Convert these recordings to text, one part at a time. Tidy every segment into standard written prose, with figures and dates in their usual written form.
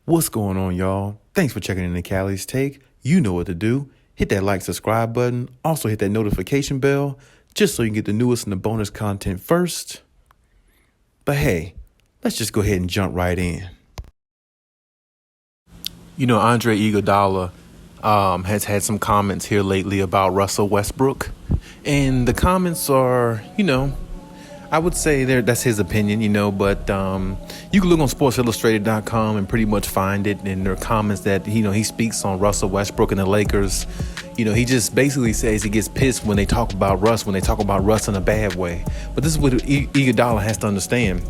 What's going on, y'all? Thanks for checking in the Khaliis Take. You know what to do. Hit that like, subscribe button. Also hit that notification bell just so you can get the newest and the bonus content first. But hey, let's just go ahead and jump right in. You know, Andre Iguodala has had some comments here lately about Russell Westbrook. And the comments are, I would say that's his opinion, but you can look on sportsillustrated.com and pretty much find it. And there are comments that, he speaks on Russell Westbrook and the Lakers. He just basically says he gets pissed when they talk about Russ in a bad way. But this is what Iguodala has to understand.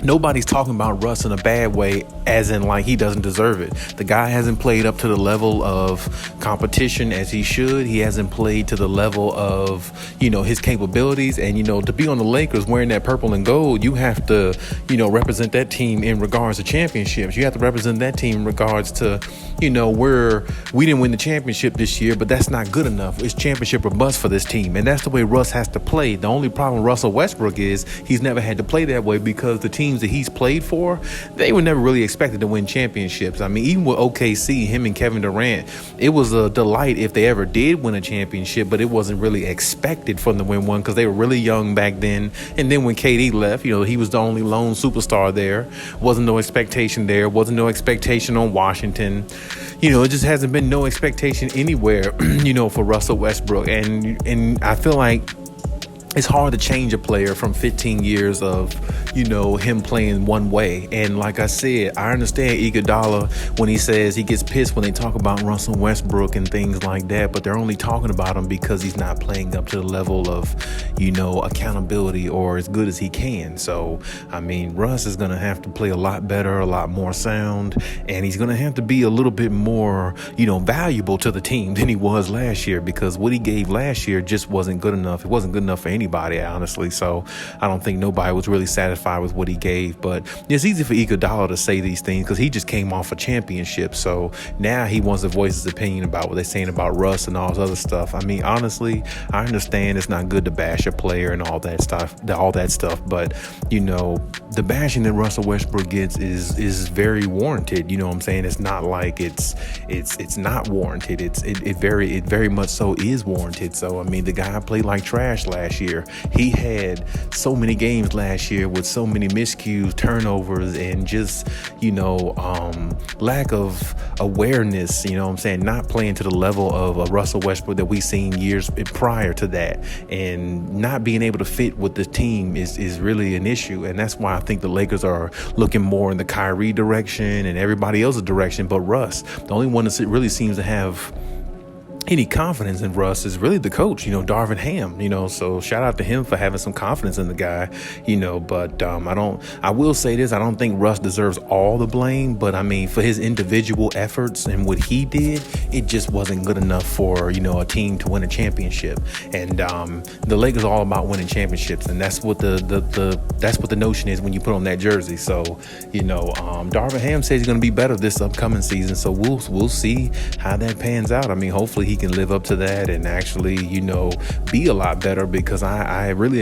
Nobody's talking about Russ in a bad way, as in like he doesn't deserve it. The guy hasn't played up to the level of competition as he should. He hasn't played to the level of, his capabilities. And, to be on the Lakers wearing that purple and gold, you have to, represent that team in regards to championships. You have to represent that team in regards to, where we didn't win the championship this year, but that's not good enough. It's championship or bust for this team. And that's the way Russ has to play. The only problem with Russell Westbrook is he's never had to play that way because the teams that he's played for, they were never really expected to win championships. I mean, even with OKC, him and Kevin Durant, it was a delight if they ever did win a championship, but it wasn't really expected for them to win one because they were really young back then. And then when KD left, he was the only lone superstar there. Wasn't no expectation there. Wasn't no expectation on Washington. It just hasn't been no expectation anywhere, for Russell Westbrook. And I feel like it's hard to change a player from 15 years of, him playing one way. And like I said, I understand Iguodala when he says he gets pissed when they talk about Russell Westbrook and things like that, but they're only talking about him because he's not playing up to the level of, accountability or as good as he can. So, Russ is going to have to play a lot better, a lot more sound, and he's going to have to be a little bit more, valuable to the team than he was last year, because what he gave last year just wasn't good enough. It wasn't good enough for anybody, honestly. So I don't think nobody was really satisfied with what he gave. But it's easy for Iguodala to say these things because he just came off a championship. So now he wants to voice his opinion about what they're saying about Russ and all this other stuff. Honestly, I understand it's not good to bash a player and all that stuff. But the bashing that Russell Westbrook gets is very warranted. You know what I'm saying? It's not like it's not warranted. It very much so is warranted. So the guy played like trash last year. He had so many games last year with so many miscues, turnovers, and just lack of awareness. Not playing to the level of a Russell Westbrook that we've seen years prior to that, and not being able to fit with the team is really an issue. And that's why I think the Lakers are looking more in the Kyrie direction and everybody else's direction but Russ. The only one that really seems to have any confidence in Russ is really the coach, Darvin Ham, so shout out to him for having some confidence in the guy, but I will say this, I don't think Russ deserves all the blame, but for his individual efforts and what he did, it just wasn't good enough for, a team to win a championship. And the Lakers are all about winning championships, and that's what the notion is when you put on that jersey. So, Darvin Ham says he's going to be better this upcoming season, so we'll see how that pans out. Hopefully he can live up to that and actually, be a lot better, because I really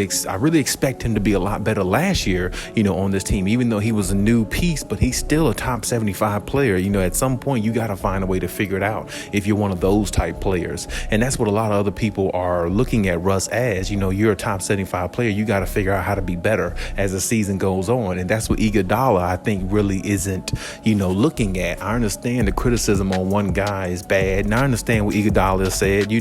expect him to be a lot better last year, on this team, even though he was a new piece, but he's still a top 75 player. At some point you got to find a way to figure it out if you're one of those type players. And that's what a lot of other people are looking at Russ as, you're a top 75 player. You got to figure out how to be better as the season goes on. And that's what Iguodala, I think, really isn't, looking at. I understand the criticism on one guy is bad, and I understand what Iguodala said,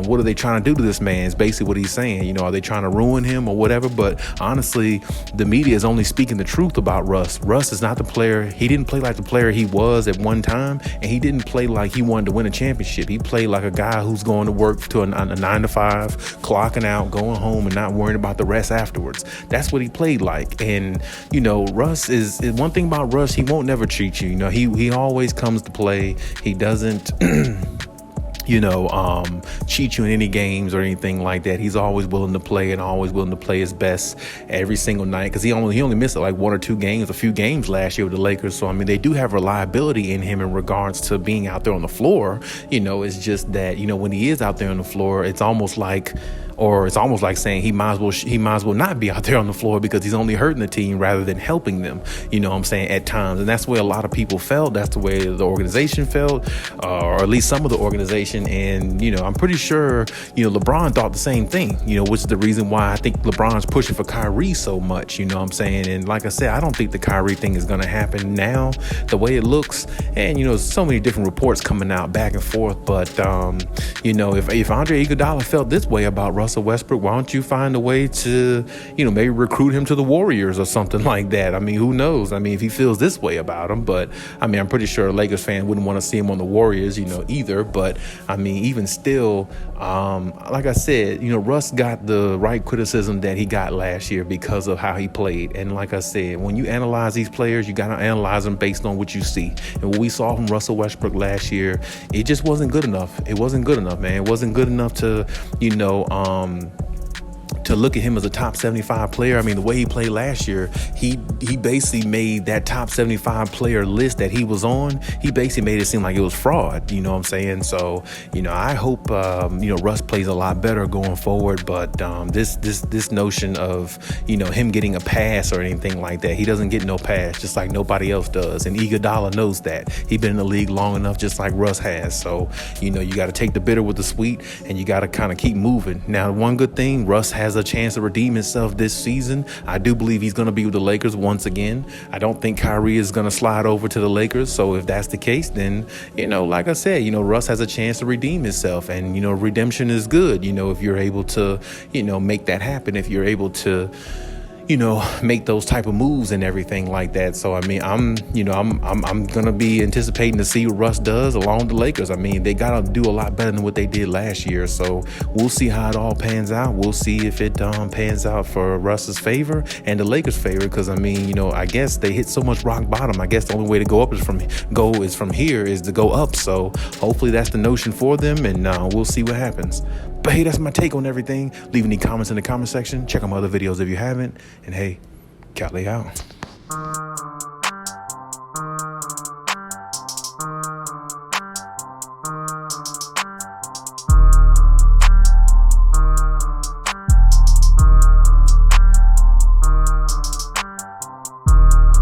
what are they trying to do to this man is basically what he's saying. Are they trying to ruin him or whatever? But honestly, the media is only speaking the truth about Russ. Russ is not the player. He didn't play like the player he was at one time, and he didn't play like he wanted to win a championship. He played like a guy who's going to work to a 9 to 5, clocking out, going home, and not worrying about the rest afterwards. That's what he played like. And Russ is one thing about Russ, he won't never cheat you. He always comes to play. He doesn't cheat you in any games or anything like that. He's always willing to play and always willing to play his best every single night, because he only missed like one or two games, a few games last year with the Lakers. So they do have reliability in him in regards to being out there on the floor. It's just that when he is out there on the floor, it's almost like or it's almost like saying he might as well not be out there on the floor because he's only hurting the team rather than helping them. You know what I'm saying, at times. And that's the way a lot of people felt. That's the way the organization felt, or at least some of the organization. And, you know, I'm pretty sure, you know, LeBron thought the same thing, you know, which is the reason why I think LeBron's pushing for Kyrie so much, you know what I'm saying? And like I said, I don't think the Kyrie thing is going to happen now the way it looks. And, you know, so many different reports coming out back and forth. But, you know, if Andre Iguodala felt this way about Russell Westbrook, why don't you find a way to, you know, maybe recruit him to the Warriors or something like that? I mean, who knows? I mean, if he feels this way about him. But, I mean, I'm pretty sure a Lakers fan wouldn't want to see him on the Warriors, you know, either. But, I mean, even still, like I said, you know, Russ got the right criticism that he got last year because of how he played. And like I said, when you analyze these players, you got to analyze them based on what you see. And what we saw from Russell Westbrook last year, it just wasn't good enough. It wasn't good enough, man. It wasn't good enough to, you know, to look at him as a top 75 player. I mean, the way he played last year, he basically made that top 75 player list that he was on, he basically made it seem like it was fraud, you know what I'm saying? So, you know, I hope, you know, Russ plays a lot better going forward, but this notion of, you know, him getting a pass or anything like that, he doesn't get no pass, just like nobody else does. And Iguodala knows that. He's been in the league long enough, just like Russ has. So, you know, you got to take the bitter with the sweet, and you got to kind of keep moving. Now, one good thing, Russ has a chance to redeem himself this season. I do believe he's going to be with the Lakers once again. I don't think Kyrie is going to slide over to the Lakers. So if that's the case, then, you know, like I said, you know, Russ has a chance to redeem himself. And, you know, redemption is good, you know, if you're able to, you know, make that happen, if you're able to, you know, make those type of moves and everything like that. So, I mean, I'm going to be anticipating to see what Russ does along with the Lakers. I mean, they got to do a lot better than what they did last year. So we'll see how it all pans out. We'll see if it pans out for Russ's favor and the Lakers' favor. Because, I mean, you know, I guess they hit so much rock bottom. I guess the only way to go up is from here is to go up. So hopefully that's the notion for them. And we'll see what happens. But hey, that's my take on everything. Leave any comments in the comment section. Check out my other videos if you haven't. And hey, Khaliis out.